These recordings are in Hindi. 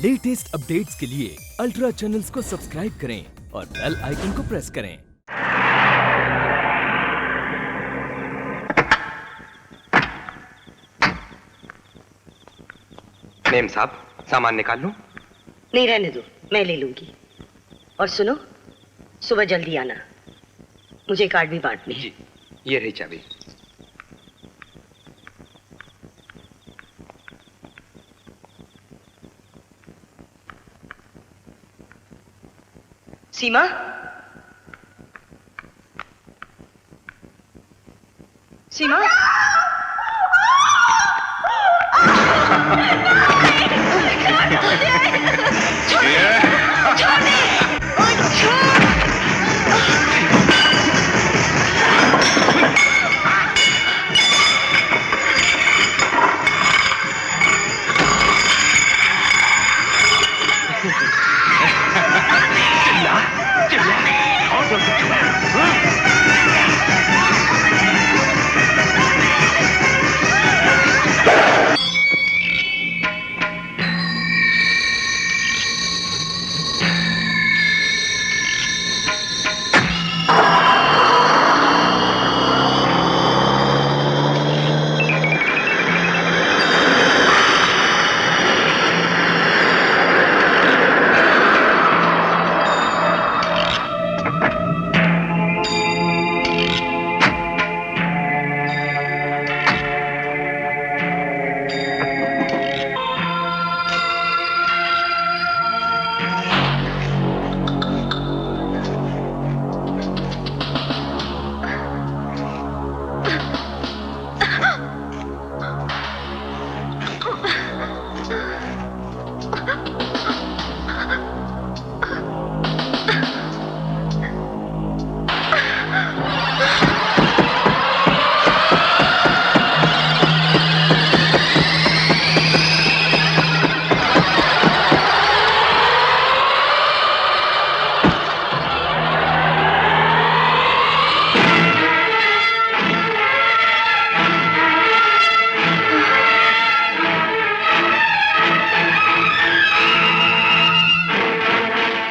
लेटेस्ट अपडेट्स के लिए अल्ट्रा चैनल्स को सब्सक्राइब करें और बेल आइकन को प्रेस करें। मेम साहब, सामान निकाल लूं? नहीं, रहने दो, मैं ले लूंगी। और सुनो, सुबह जल्दी आना, मुझे कार्ड भी बांटने हैं। जी, ये रही चाबी। सीमा, सीमा,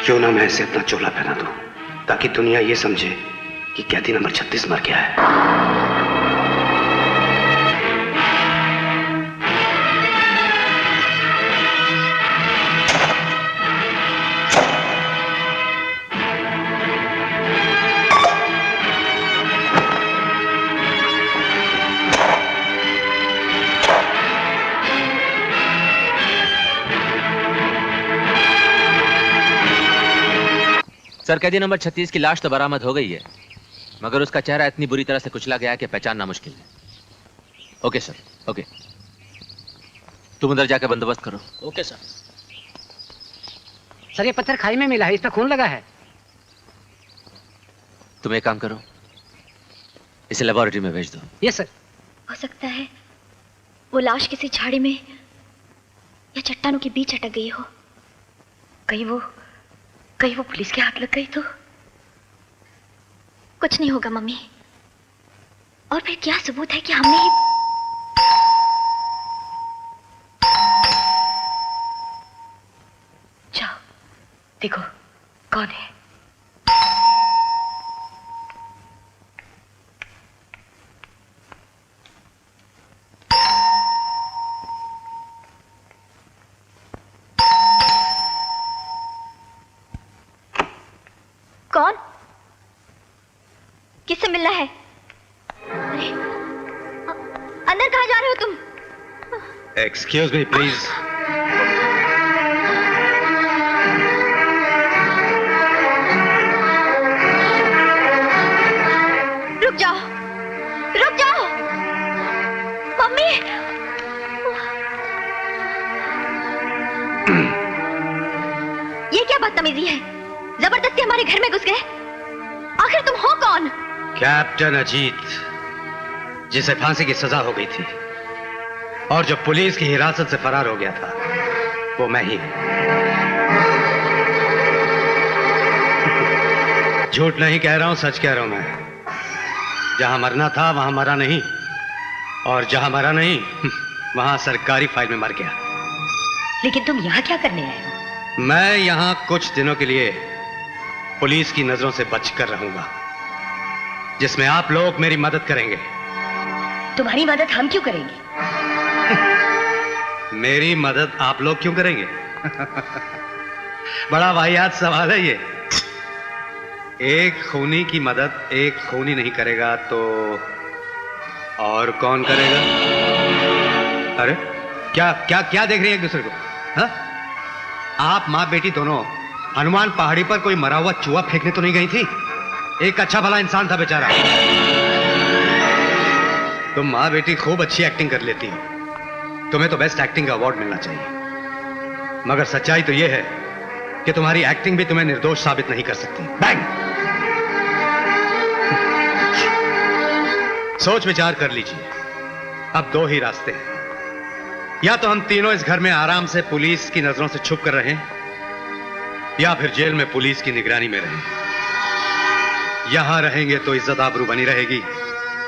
क्यों ना मैं इसे अपना चोला पहना दूं, ताकि दुनिया ये समझे कि कैदी नंबर 36 मर गया है। सर, कैदी नंबर 36 की लाश तो बरामद हो गई है, मगर उसका चेहरा इतनी बुरी तरह से कुचला गया है कि पहचानना मुश्किल है। Okay sir, okay. तुम उधर जाकर बंदोबस्त करो। Okay sir. सर, ये पत्थर खाई में मिला है, इस पर खून लगा है। तुम एक काम करो, इसे लेबोरेटरी में भेज दो। Yes sir. हो सकता है वो लाश किसी झाड़ी में या चट्टानों के बीच अटक गई हो। कहीं वो पुलिस के हाथ लग गई तो? कुछ नहीं होगा मम्मी। और फिर क्या सबूत है कि हमने ही... जाओ, देखो कौन है। कौन? किससे मिलना है? अरे, अंदर कहाँ जा रहे हो तुम? Excuse me please. रुक जाओ, रुक जाओ, मम्मी। ये क्या बदतमीजी है? जबरदस्ती हमारे घर में घुस गए। आखिर तुम हो कौन? कैप्टन अजीत, जिसे फांसी की सजा हो गई थी और जो पुलिस की हिरासत से फरार हो गया था, वो मैं ही। झूठ नहीं कह रहा हूं, सच कह रहा हूं मैं। जहां मरना था वहां मरा नहीं, और जहां मरा नहीं वहां सरकारी फाइल में मर गया। लेकिन तुम यहाँ क्या करने आए हो? मैं यहाँ कुछ दिनों के लिए पुलिस की नजरों से बचकर रहूंगा, जिसमें आप लोग मेरी मदद करेंगे। तुम्हारी मदद हम क्यों करेंगे? मेरी मदद आप लोग क्यों करेंगे? बड़ा वाहियात सवाल है ये। एक खूनी की मदद एक खूनी नहीं करेगा तो और कौन करेगा? अरे क्या क्या क्या देख रही है एक दूसरे को? हाँ? आप माँ बेटी दोनों हनुमान पहाड़ी पर कोई मरा हुआ चूहा फेंकने तो नहीं गई थी? एक अच्छा भला इंसान था बेचारा। तुम माँ बेटी खूब अच्छी एक्टिंग कर लेती हो, तुम्हें तो बेस्ट एक्टिंग का अवार्ड मिलना चाहिए। मगर सच्चाई तो यह है कि तुम्हारी एक्टिंग भी तुम्हें निर्दोष साबित नहीं कर सकती। बैंग! सोच विचार कर लीजिए, अब दो ही रास्ते हैं। या तो हम तीनों इस घर में आराम से पुलिस की नजरों से छुप कर रहें, या फिर जेल में पुलिस की निगरानी में रहें। यहां रहेंगे तो इज्जत आबरू बनी रहेगी,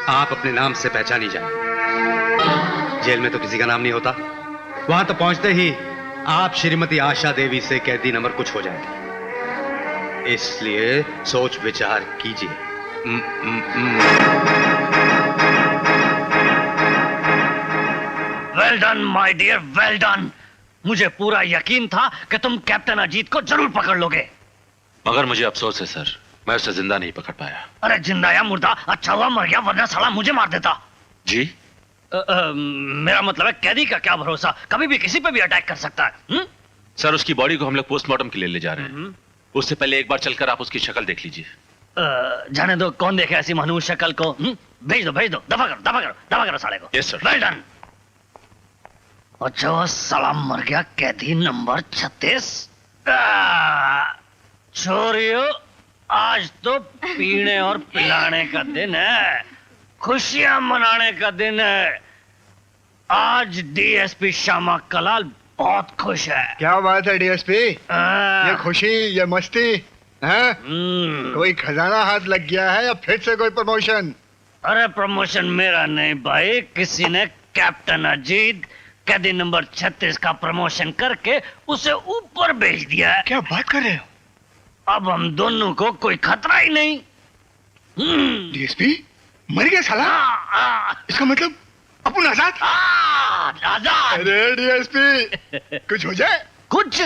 आप अपने नाम से पहचानी जाए। जेल में तो किसी का नाम नहीं होता, वहां तो पहुंचते ही आप श्रीमती आशा देवी से कैदी नंबर कुछ हो जाएंगे। इसलिए सोच विचार कीजिए। Well done my dear, well done. मुझे पूरा यकीन था कि तुम कैप्टन अजीत को जरूर पकड़ लोगे। मगर मुझे अफसोस है सर, मैं उसे जिंदा नहीं पकड़ पाया। अरे जिंदा या मुर्दा, अच्छा हुआ मर गया, वरना साला मुझे मार देता। जी? मेरा मतलब है कैदी का क्या भरोसा, कभी भी किसी पे भी अटैक कर सकता है। सर उसकी बॉडी को हम लोग पोस्टमार्टम के लिए ले जा रहे हैं। उससे पहले एक बार चलकर आप उसकी शक्ल देख लीजिए। जाने दो, कौन देखे ऐसी मनहूस शक्ल को। भेज दो भेज दो, दफा करो दफा करो दफा करो साले को। Yes sir. Well done. अच्छा वो साला मर गया, कैदी नंबर 36। छोरियो, आज तो पीने और पिलाने का दिन है, खुशियां मनाने का दिन है। आज डीएसपी श्यामा कलाल बहुत खुश है। क्या बात है डीएसपी? ये खुशी, ये मस्ती है? कोई खजाना हाथ लग गया है या फिर से कोई प्रमोशन? अरे प्रमोशन मेरा नहीं भाई, किसी ने कैप्टन अजीत कैदी नंबर 36 का प्रमोशन करके उसे ऊपर भेज दिया है। क्या बात कर रहे हो? अब हम दोनों को कोई खतरा ही नहीं। डीएसपी मर गया साला? इसका मतलब अपन आजाद? आजाद। अरे डीएसपी कुछ हो जाए? कुछ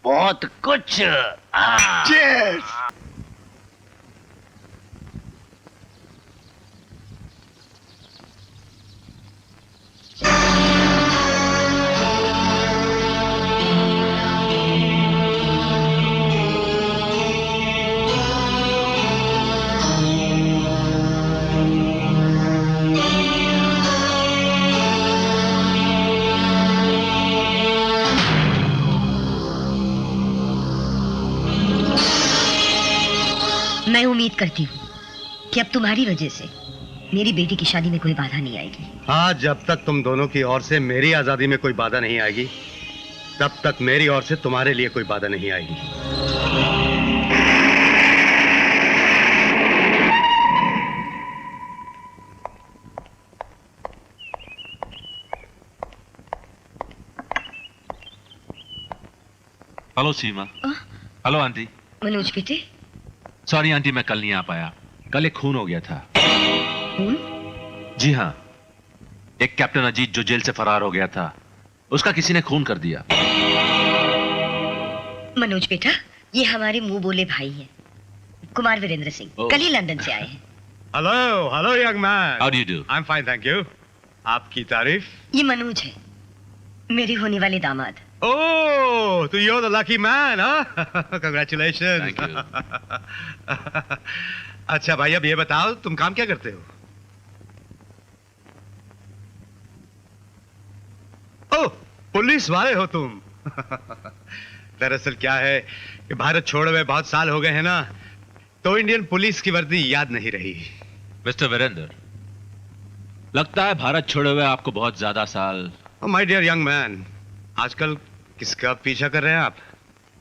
बहुत कुछ। चीयर्स। मैं उम्मीद करती हूँ कि अब तुम्हारी वजह से मेरी बेटी की शादी में कोई बाधा नहीं आएगी। हाँ, जब तक तुम दोनों की ओर से मेरी आजादी में कोई बाधा नहीं आएगी, तब तक मेरी ओर से तुम्हारे लिए कोई बाधा नहीं आएगी। Hello Seema. Hello aunty. Manoj बेटे। सॉरी आंटी, मैं कल नहीं आ पाया। कल एक खून हो गया था। खून? जी हाँ, एक कैप्टन अजीत जो जेल से फरार हो गया था, उसका किसी ने खून कर दिया। मनोज बेटा, ये हमारे मुंह बोले भाई हैं, कुमार वीरेंद्र सिंह, कल ही लंदन से आए हैं। Hello hello young man. How do you do? I am fine thank you. आपकी तारीफ? ये मनोज है, मेरी होने वाले दामाद। Oh, so you're the lucky man, huh? Congratulations. Thank you. अच्छा भाई, अब ये बताओ तुम काम क्या करते हो? ओह, पुलिस वाले हो तुम। दरअसल क्या है कि भारत छोड़े हुए बहुत साल हो गए हैं ना, तो इंडियन पुलिस की वर्दी याद नहीं रही। मिस्टर वीरेंद्र, लगता है भारत छोड़े हुए आपको बहुत ज्यादा साल। Oh, my dear young man, आजकल किसका पीछा कर रहे हैं आप?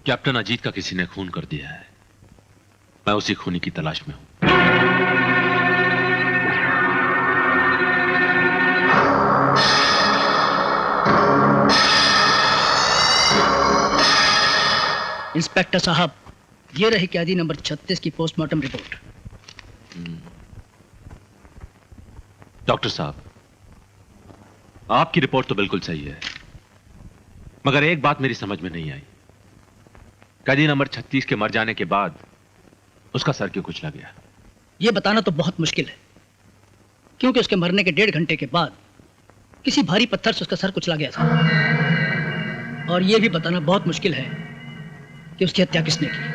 कैप्टन अजीत का किसी ने खून कर दिया है। मैं उसी खूनी की तलाश में हूं। इंस्पेक्टर साहब, ये रही कैदी नंबर 36 की पोस्टमार्टम रिपोर्ट। डॉक्टर साहब, आपकी रिपोर्ट तो बिल्कुल सही है, मगर एक बात मेरी समझ में नहीं आई। कैदी नंबर 36 के मर जाने के बाद उसका सर क्यों कुचला गया? ये बताना तो बहुत मुश्किल है, क्योंकि उसके मरने के 1.5 घंटे के बाद किसी भारी पत्थर से उसका सर कुचला गया था। और यह भी बताना बहुत मुश्किल है कि उसकी हत्या किसने की।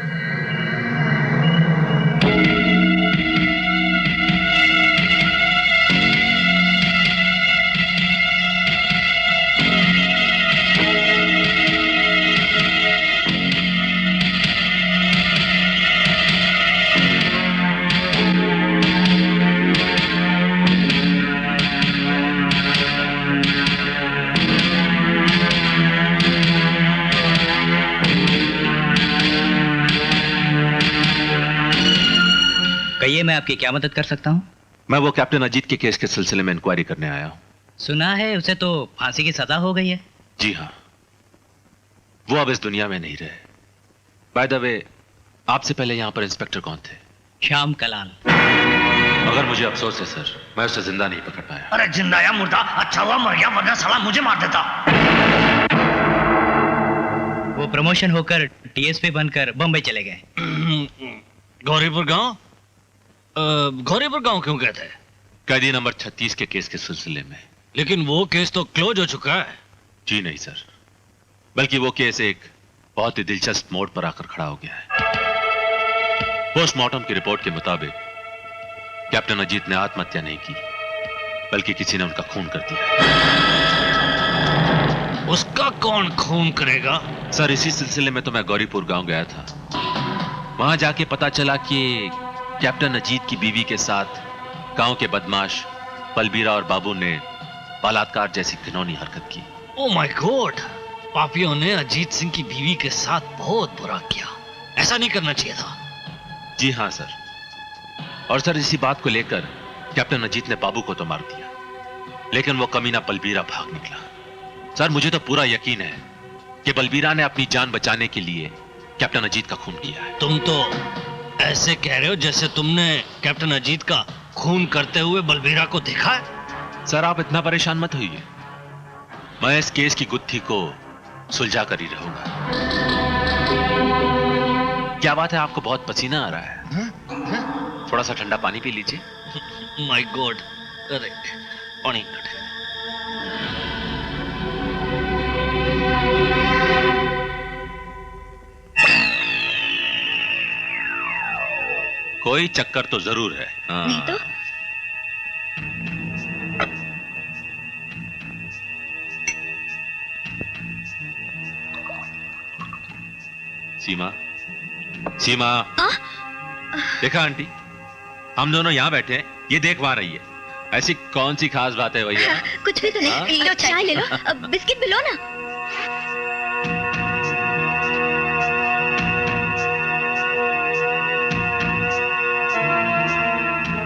कहिए, मैं आपकी क्या मदद कर सकता हूँ? मैं वो कैप्टन अजीत के केस के सिलसिले में इंक्वायरी करने आया हूँ। सुना है उसे तो फांसी की सजा हो गई है। जी हाँ, वो अब इस दुनिया में नहीं रहे। बाय द वे, आपसे पहले यहाँ पर इंस्पेक्टर कौन थे? श्याम कलाल। मगर मुझे अफसोस है सर, मैं उसे जिंदा नहीं पकड़ पाया। अरे जिंदा या मुर्दा, अच्छा हुआ मर गया, वरना साला मुझे मार देता। वो प्रमोशन होकर डीएसपी बनकर बम्बई चले गए। गौरीपुर गांव? गौरीपुर गांव क्यों कहते हैं? कैदी नंबर 36 के केस के सिलसिले में। लेकिन वो केस तो क्लोज हो चुका है। जी नहीं सर, बल्कि वो केस एक बहुत ही दिलचस्प मोड़ पर आकर खड़ा हो गया है। पोस्टमार्टम की रिपोर्ट के मुताबिक कैप्टन अजीत ने आत्महत्या नहीं की, बल्कि किसी ने उनका खून कर दिया। उसका कौन खून करेगा? सर, इसी सिलसिले में तो मैं गौरीपुर गांव गया था। वहां जाके पता चला कि कैप्टन अजीत की बीवी के साथ गांव के बदमाश बलबीरा और बाबू ने बलात्कार जैसी घिनौनी हरकत की। ओह माय गॉड, पापियों ने अजीत सिंह की बीवी के साथ बहुत बुरा किया। ऐसा नहीं करना चाहिए था। जी हाँ सर, और सर इसी बात को लेकर कैप्टन अजीत ने बाबू को तो मार दिया, लेकिन वो कमीना बलबीरा भाग निकला। सर, मुझे तो पूरा यकीन है कि बलबीरा ने अपनी जान बचाने के लिए कैप्टन अजीत का खून किया है। तुम तो ऐसे कह रहे हो जैसे तुमने कैप्टन अजीत का खून करते हुए बलबीरा को देखा है। सर, आप इतना परेशान मत होइए, मैं इस केस की गुत्थी को सुलझा कर ही रहूंगा। क्या बात है, आपको बहुत पसीना आ रहा है? थोड़ा सा ठंडा पानी पी लीजिए। माय गॉड, अरे पानी। कोई चक्कर तो जरूर है। नहीं तो? सीमा, सीमा, देखा आंटी, हम दोनों यहाँ बैठे हैं, ये देख वहां रही है। ऐसी कौन सी खास बात है भैया? कुछ भी तो नहीं। लो चाय ले लो, बिस्किट भी लो ना।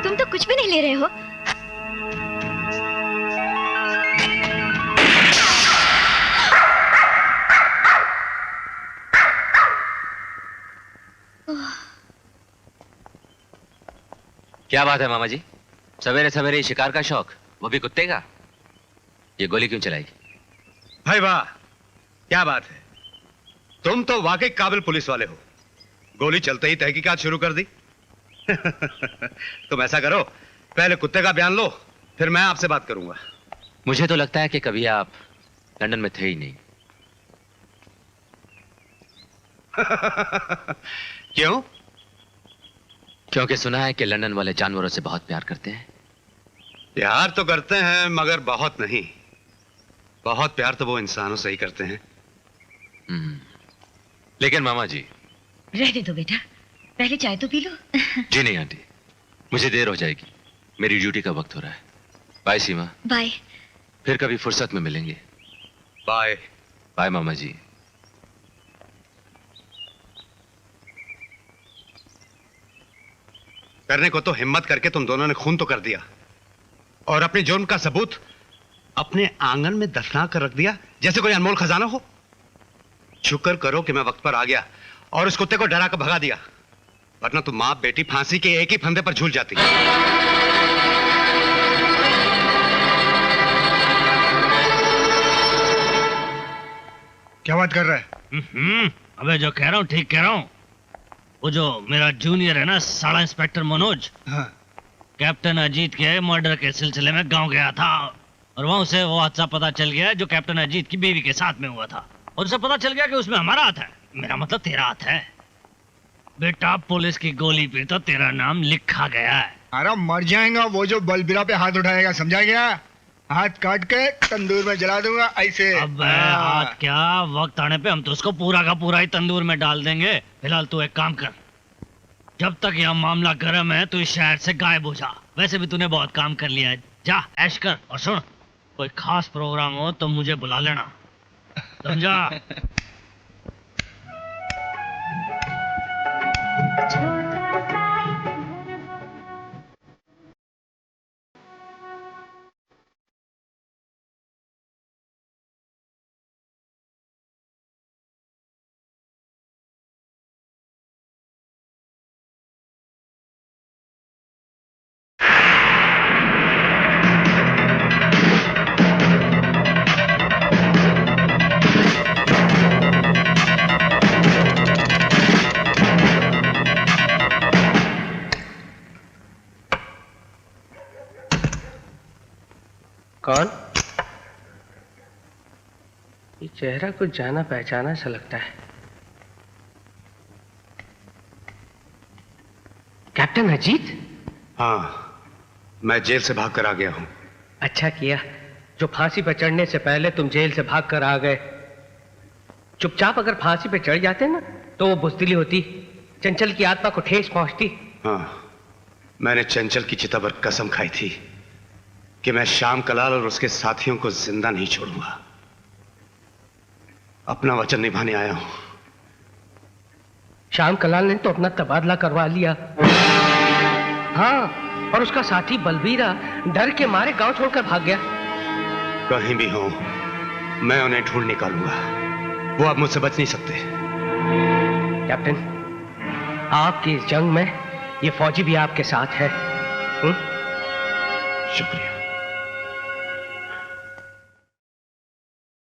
तुम तो कुछ भी नहीं ले रहे हो। क्या बात है मामा जी, सवेरे सवेरे शिकार का शौक, वो भी कुत्ते का? ये गोली क्यों चलाई? भाई वाह, क्या बात है, तुम तो वाकई काबिल पुलिस वाले हो। गोली चलते ही तहकीकात शुरू कर दी। तुम ऐसा करो, पहले कुत्ते का बयान लो, फिर मैं आपसे बात करूंगा। मुझे तो लगता है कि कभी आप लंदन में थे ही नहीं। क्यों? क्योंकि सुना है कि लंदन वाले जानवरों से बहुत प्यार करते हैं। प्यार तो करते हैं, मगर बहुत नहीं। बहुत प्यार तो वो इंसानों से ही करते हैं। लेकिन मामा जी, रहने दो बेटा, पहले चाय तो पी लो। जी नहीं आंटी, मुझे देर हो जाएगी, मेरी ड्यूटी का वक्त हो रहा है। बाय सीमा। बाय। फिर कभी फुर्सत में मिलेंगे। बाय। बाय मामा जी। करने को तो हिम्मत करके तुम दोनों ने खून तो कर दिया, और अपने जुर्म का सबूत अपने आंगन में दफना कर रख दिया जैसे कोई अनमोल खजाना हो। शुक्र करो कि मैं वक्त पर आ गया और उस कुत्ते को डरा कर भगा दिया, वरना तो मां बेटी फांसी के एक ही फंदे पर झूल जाती। क्या बात कर रहा है? अबे जो कह रहा हूँ ठीक कह रहा हूँ। वो जो मेरा जूनियर है ना, साला इंस्पेक्टर मनोज, हाँ। कैप्टन अजीत के मर्डर के सिलसिले में गांव गया था और वहां से वो हादसा पता चल गया जो कैप्टन अजीत की बीवी के साथ में हुआ था, और उसे पता चल गया कि उसमें हमारा हाथ है। मेरा मतलब तेरा हाथ है बेटा। पुलिस की गोली पे तो तेरा नाम लिखा गया है। अरे मर जाएगा वो जो बलबीरा पे हाथ उठाएगा, समझा गया? हाथ काट के तंदूर में जला दूंगा ऐसे। अब हाथ क्या, वक्त आने पे हम तो उसको पूरा का पूरा ही तंदूर में डाल देंगे। फिलहाल तू एक काम कर, जब तक यह मामला गर्म है तू इस शहर से गायब हो जा। वैसे भी तूने बहुत काम कर लिया है, जा ऐश कर। और सुन, कोई खास प्रोग्राम हो तो मुझे बुला लेना, समझा? कौन? ये चेहरा कुछ जाना पहचाना सा लगता है। कैप्टन अजीत? हाँ, मैं जेल से भाग कर आ गया हूँ। अच्छा किया जो फांसी पर चढ़ने से पहले तुम जेल से भाग कर आ गए। चुपचाप अगर फांसी पे चढ़ जाते ना तो वो बुज़दिली होती, चंचल की आत्मा को ठेस पहुंचती। हाँ, मैंने चंचल की चिता पर कसम खाई थी कि मैं श्याम कलाल और उसके साथियों को जिंदा नहीं छोड़ूंगा। अपना वचन निभाने आया हूं। श्याम कलाल ने तो अपना तबादला करवा लिया। हाँ, और उसका साथी बलबीरा डर के मारे गांव छोड़कर भाग गया। कहीं भी हो, मैं उन्हें ढूंढ निकालूंगा। वो अब मुझसे बच नहीं सकते। कैप्टन, आपकी इस जंग में ये फौजी भी आपके साथ है। शुक्रिया।